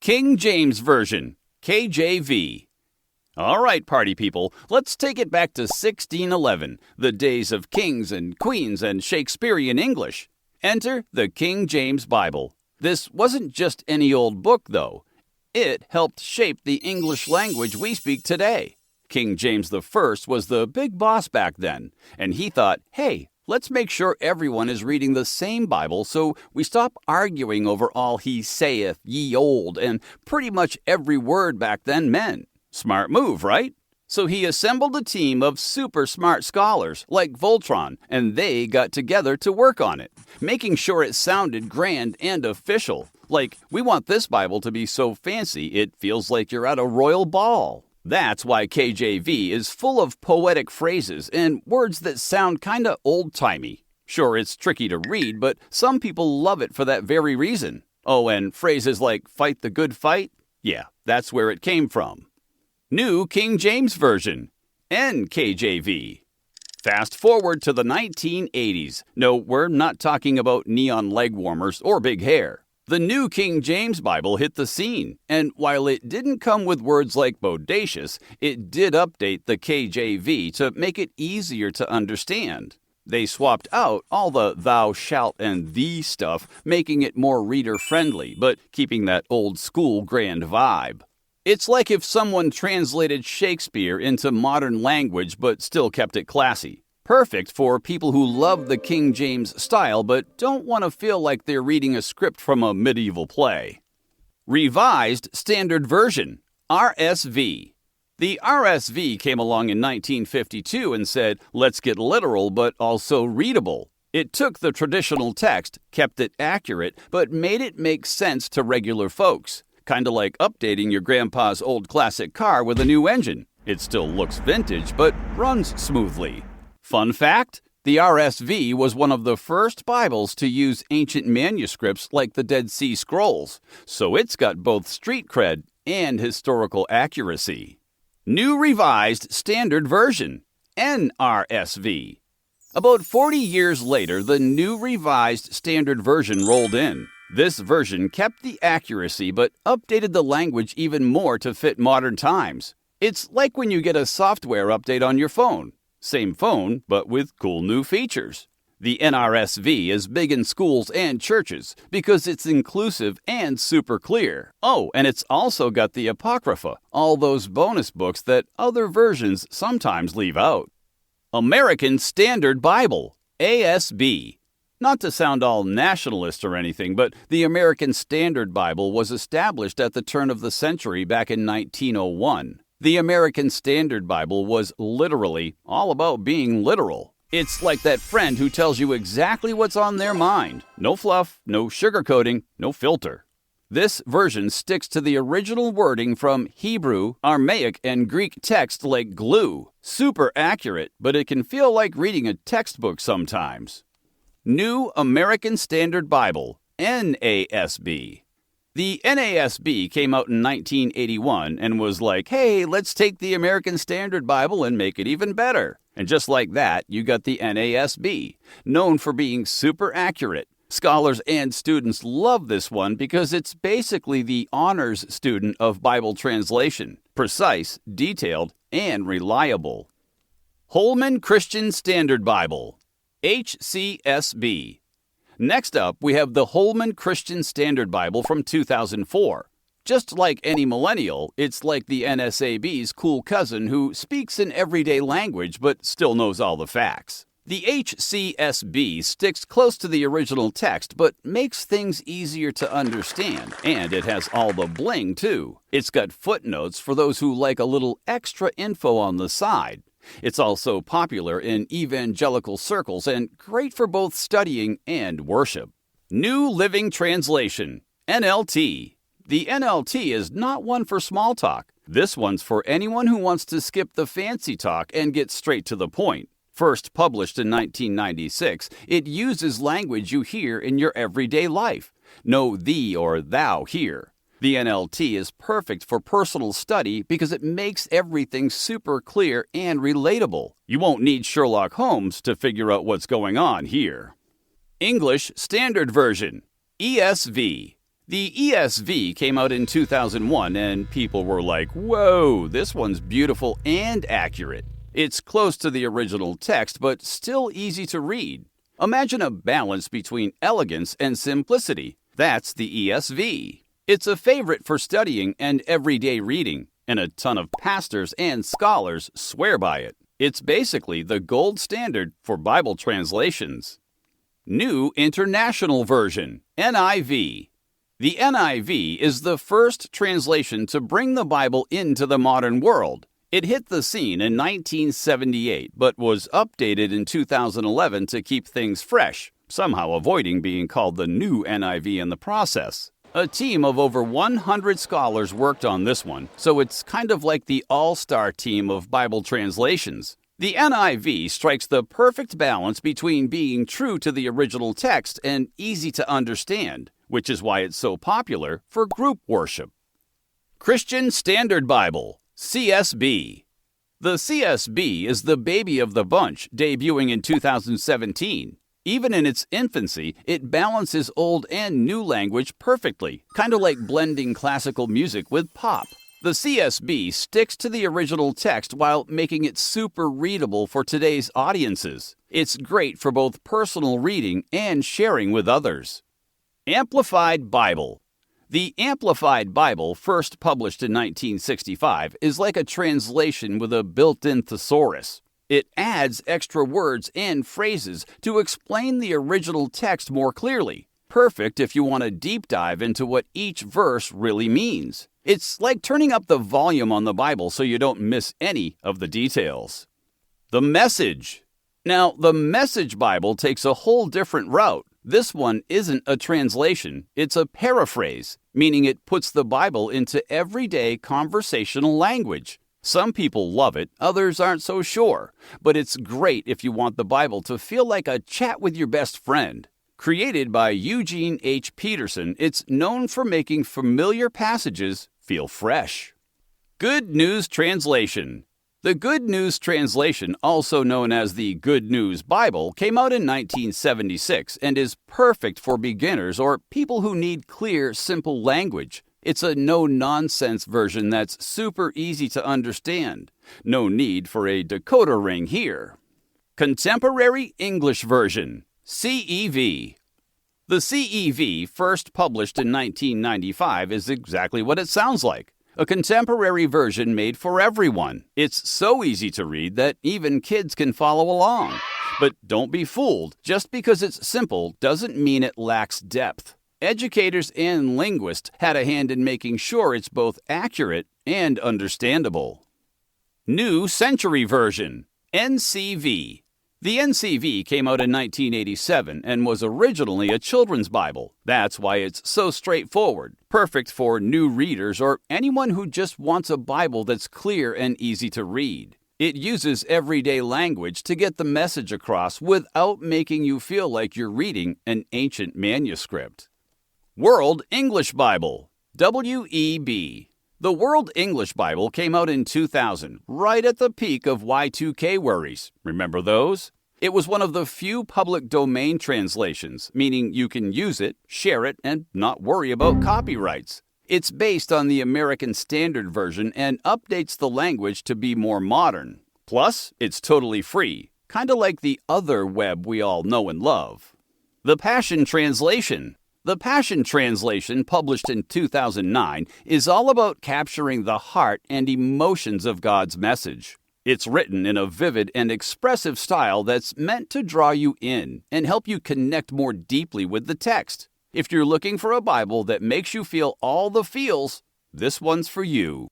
King James Version, KJV. All right, party people, let's take it back to 1611, the days of kings and queens and Shakespearean English. Enter the King James Bible. This wasn't just any old book, though. It helped shape the English language we speak today. King James I was the big boss back then, and he thought, hey, let's make sure everyone is reading the same Bible so we stop arguing over all he saith, ye old, and pretty much every word back then meant. Smart move, right? So he assembled a team of super smart scholars like Voltron, and they got together to work on it, making sure it sounded grand and official. Like, we want this Bible to be so fancy it feels like you're at a royal ball. That's why KJV is full of poetic phrases and words that sound kinda old-timey. Sure, it's tricky to read, but some people love it for that very reason. Oh, and phrases like fight the good fight? Yeah, that's where it came from. New King James Version, NKJV. Fast forward to the 1980s. No, we're not talking about neon leg warmers or big hair. The New King James Bible hit the scene, and while it didn't come with words like bodacious, it did update the KJV to make it easier to understand. They swapped out all the thou shalt and thee stuff, making it more reader-friendly, but keeping that old-school grand vibe. It's like if someone translated Shakespeare into modern language but still kept it classy. Perfect for people who love the King James style but don't want to feel like they're reading a script from a medieval play. Revised Standard Version, RSV. The RSV came along in 1952 and said, let's get literal but also readable. It took the traditional text, kept it accurate, but made it make sense to regular folks. Kinda like updating your grandpa's old classic car with a new engine. It still looks vintage, but runs smoothly. Fun fact, the RSV was one of the first Bibles to use ancient manuscripts like the Dead Sea Scrolls, so it's got both street cred and historical accuracy. New Revised Standard Version, NRSV. About 40 years later, the New Revised Standard Version rolled in. This version kept the accuracy but updated the language even more to fit modern times. It's like when you get a software update on your phone. Same phone, but with cool new features. The NRSV is big in schools and churches because it's inclusive and super clear. Oh, and it's also got the Apocrypha, all those bonus books that other versions sometimes leave out. American Standard Bible, ASB. Not to sound all nationalist or anything, but the American Standard Bible was established at the turn of the century back in 1901. The American Standard Bible was literally all about being literal. It's like that friend who tells you exactly what's on their mind. No fluff, no sugarcoating, no filter. This version sticks to the original wording from Hebrew, Aramaic, and Greek text like glue. Super accurate, but it can feel like reading a textbook sometimes. New American Standard Bible, NASB. The NASB came out in 1981 and was like, hey, let's take the American Standard Bible and make it even better. And just like that, you got the NASB, known for being super accurate. Scholars and students love this one because it's basically the honors student of Bible translation. Precise, detailed, and reliable. Holman Christian Standard Bible, HCSB. Next up, we have the Holman Christian Standard Bible from 2004. Just like any millennial, it's like the NSAB's cool cousin who speaks in everyday language but still knows all the facts. The HCSB sticks close to the original text but makes things easier to understand, and it has all the bling too. It's got footnotes for those who like a little extra info on the side. It's also popular in evangelical circles and great for both studying and worship. New Living Translation, NLT. The NLT is not one for small talk. This one's for anyone who wants to skip the fancy talk and get straight to the point. First published in 1996, it uses language you hear in your everyday life. No thee or thou here. The NLT is perfect for personal study because it makes everything super clear and relatable. You won't need Sherlock Holmes to figure out what's going on here. English Standard Version, ESV. The ESV came out in 2001 and people were like, whoa, this one's beautiful and accurate. It's close to the original text, but still easy to read. Imagine a balance between elegance and simplicity. That's the ESV. It's a favorite for studying and everyday reading, and a ton of pastors and scholars swear by it. It's basically the gold standard for Bible translations. New International Version, NIV. The NIV is the first translation to bring the Bible into the modern world. It hit the scene in 1978, but was updated in 2011 to keep things fresh, somehow avoiding being called the new NIV in the process. A team of over 100 scholars worked on this one, so it's kind of like the all-star team of Bible translations. The NIV strikes the perfect balance between being true to the original text and easy to understand, which is why it's so popular for group worship. Christian Standard Bible, CSB. The CSB is the baby of the bunch, debuting in 2017. Even in its infancy, it balances old and new language perfectly, kind of like blending classical music with pop. The CSB sticks to the original text while making it super readable for today's audiences. It's great for both personal reading and sharing with others. Amplified Bible. The Amplified Bible, first published in 1965, is like a translation with a built-in thesaurus. It adds extra words and phrases to explain the original text more clearly. Perfect if you want a deep dive into what each verse really means. It's like turning up the volume on the Bible so you don't miss any of the details. The Message. Now, the Message Bible takes a whole different route. This one isn't a translation, it's a paraphrase, meaning it puts the Bible into everyday conversational language. Some people love it, others aren't so sure, but it's great if you want the Bible to feel like a chat with your best friend. Created by Eugene H. Peterson, it's known for making familiar passages feel fresh. Good News Translation. The Good News Translation, also known as the Good News Bible, came out in 1976 and is perfect for beginners or people who need clear, simple language. It's a no-nonsense version that's super easy to understand. No need for a decoder ring here. Contemporary English Version, CEV. The CEV, first published in 1995, is exactly what it sounds like. A contemporary version made for everyone. It's so easy to read that even kids can follow along. But don't be fooled. Just because it's simple doesn't mean it lacks depth. Educators and linguists had a hand in making sure it's both accurate and understandable. New Century Version, NCV. The NCV came out in 1987 and was originally a children's Bible. That's why it's so straightforward, perfect for new readers or anyone who just wants a Bible that's clear and easy to read. It uses everyday language to get the message across without making you feel like you're reading an ancient manuscript. World English Bible, WEB. The World English Bible came out in 2000, right at the peak of Y2K worries. Remember those? It was one of the few public domain translations, meaning you can use it, share it, and not worry about copyrights. It's based on the American Standard Version and updates the language to be more modern. Plus, it's totally free, kind of like the other web we all know and love. The Passion Translation. The Passion Translation, published in 2009, is all about capturing the heart and emotions of God's message. It's written in a vivid and expressive style that's meant to draw you in and help you connect more deeply with the text. If you're looking for a Bible that makes you feel all the feels, this one's for you.